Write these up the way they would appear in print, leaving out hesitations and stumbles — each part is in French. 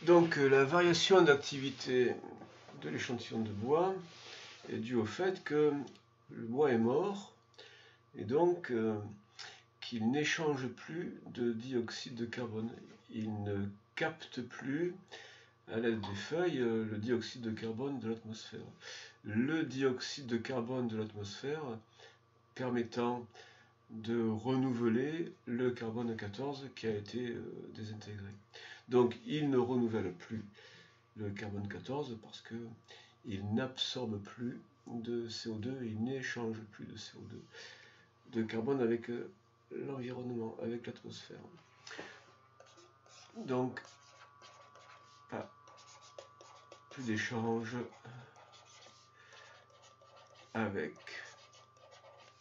Donc la variation d'activité de l'échantillon de bois est due au fait que le bois est mort et donc qu'il n'échange plus de dioxyde de carbone. Il ne capte plus à l'aide des feuilles le dioxyde de carbone de l'atmosphère. Le dioxyde de carbone de l'atmosphère permettant de renouveler le carbone 14 qui a été désintégré. Donc il ne renouvelle plus le carbone 14 parce qu'il n'absorbe plus de CO2, il n'échange plus de CO2, de carbone avec l'environnement, avec l'atmosphère. Donc pas plus d'échange avec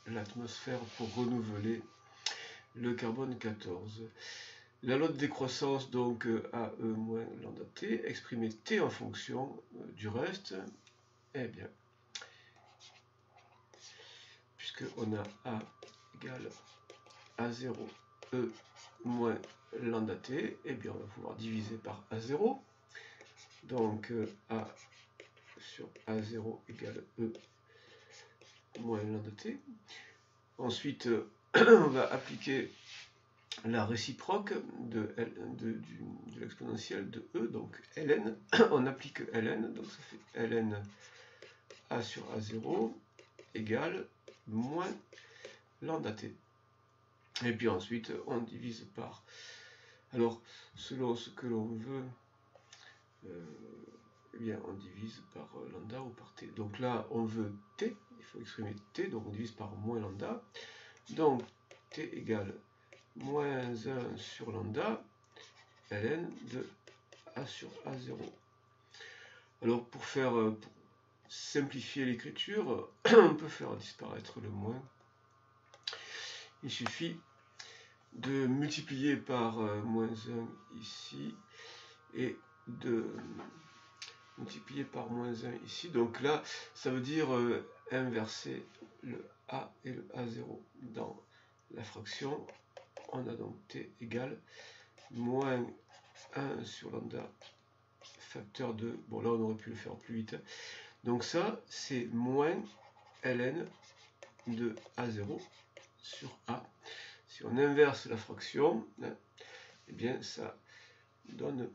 l'atmosphère pour renouveler le carbone 14. La loi de décroissance, donc AE moins lambda T, exprimée T en fonction du reste, eh bien, puisqu'on a A égale A0, E moins lambda T, eh bien, on va pouvoir diviser par A0. Donc, A sur A0 égale E moins lambda T. Ensuite, on va appliquer la réciproque de l'exponentielle de E, donc ln. On applique ln, donc ça fait ln A sur A0 égale moins lambda T. Et puis ensuite, on divise par... Alors, selon ce que l'on veut, eh bien, on divise par lambda ou par T. Donc là, on veut T, il faut exprimer T, donc on divise par moins lambda. Donc, T égale moins 1 sur lambda, ln de A sur A0. Alors, pour simplifier l'écriture, on peut faire disparaître le moins. Il suffit de multiplier par moins 1 ici et de multiplier par moins 1 ici. Donc là, ça veut dire inverser le A et le A0 dans la fraction. On a donc T égale moins 1 sur lambda facteur de... Bon, là, on aurait pu le faire plus vite. Donc ça, c'est moins ln de A0 sur A. Si on inverse la fraction, eh bien, ça donne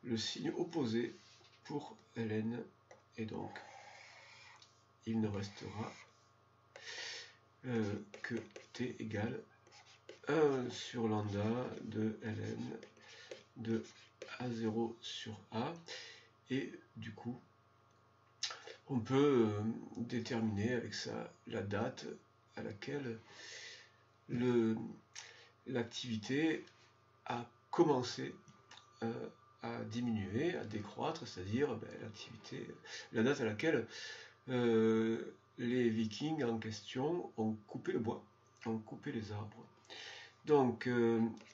le signe opposé pour ln. Et donc, il ne restera que T égale 1 sur lambda de ln de A0 sur A. Et du coup, on peut déterminer avec ça la date à laquelle l'activité a commencé à diminuer, à décroître, c'est-à-dire la date à laquelle les Vikings en question ont coupé le bois, ont coupé les arbres. Donc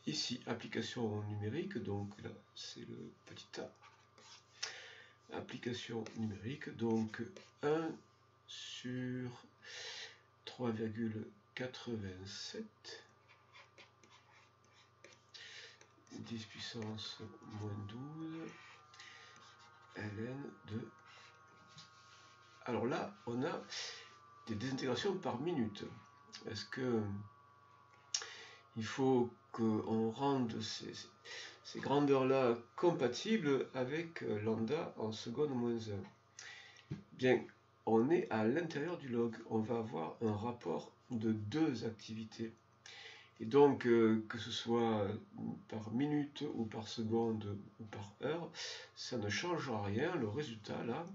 ici, application numérique, donc là c'est le petit a. Application numérique, donc 1 sur 3,87 10 puissance moins 12 ln de... Alors là, on a des désintégrations par minute. Est-ce que il faut qu'on rende ces grandeurs-là compatibles avec lambda en seconde moins 1? Bien, on est à l'intérieur du log. On va avoir un rapport de deux activités. Et donc, que ce soit par minute ou par seconde ou par heure, ça ne changera rien. Le résultat, là,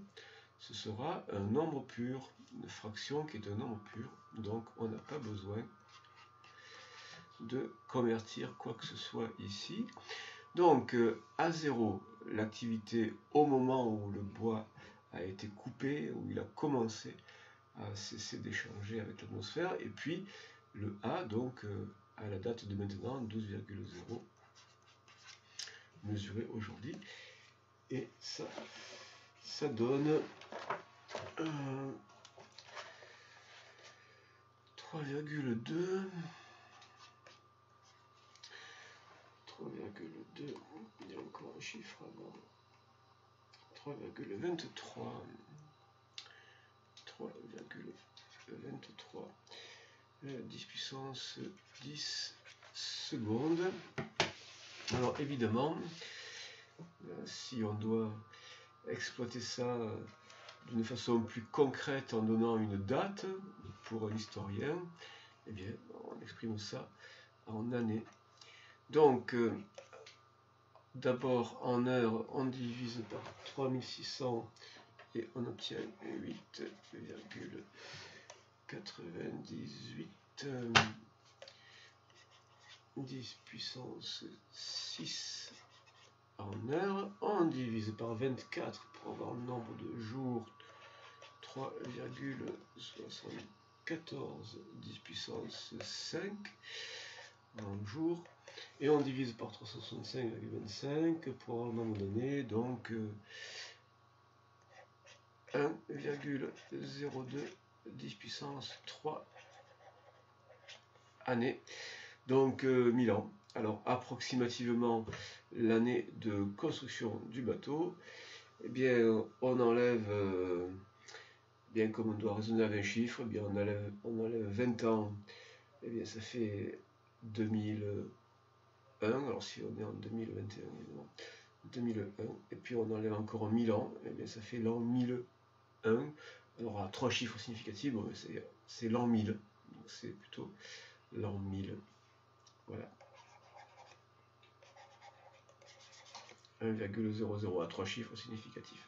ce sera un nombre pur, une fraction qui est un nombre pur. Donc, on n'a pas besoin de convertir quoi que ce soit ici. Donc, A0, l'activité au moment où le bois a été coupé, où il a commencé à cesser d'échanger avec l'atmosphère. Et puis, le A, donc... à la date de maintenant, 12,0 mesuré aujourd'hui. Et ça donne 3,2 3,2, il y a encore un chiffre avant, 3,23, 3,23, 10 puissance 10 secondes. Alors évidemment, si on doit exploiter ça d'une façon plus concrète en donnant une date pour un historien, eh bien on exprime ça en années. Donc d'abord en heures on divise par 3600 et on obtient 8,98 10 puissance 6 en heure. On divise par 24 pour avoir le nombre de jours, 3,74 10 puissance 5 en jours. Et on divise par 365,25 pour avoir le nombre d'années, donc 1,02 10 puissance 3 années, donc 1000 ans. Alors approximativement l'année de construction du bateau, eh bien on enlève, bien comme on doit raisonner avec un chiffre, eh bien on enlève 20 ans, eh bien ça fait 2001, alors si on est en 2021, 2001, et puis on enlève encore 1000 ans, eh bien ça fait l'an 1001. Alors à 3 chiffres significatifs, bon, c'est l'an 1000, donc c'est plutôt l'an 1000. Voilà. 1,00 à 3 chiffres significatifs.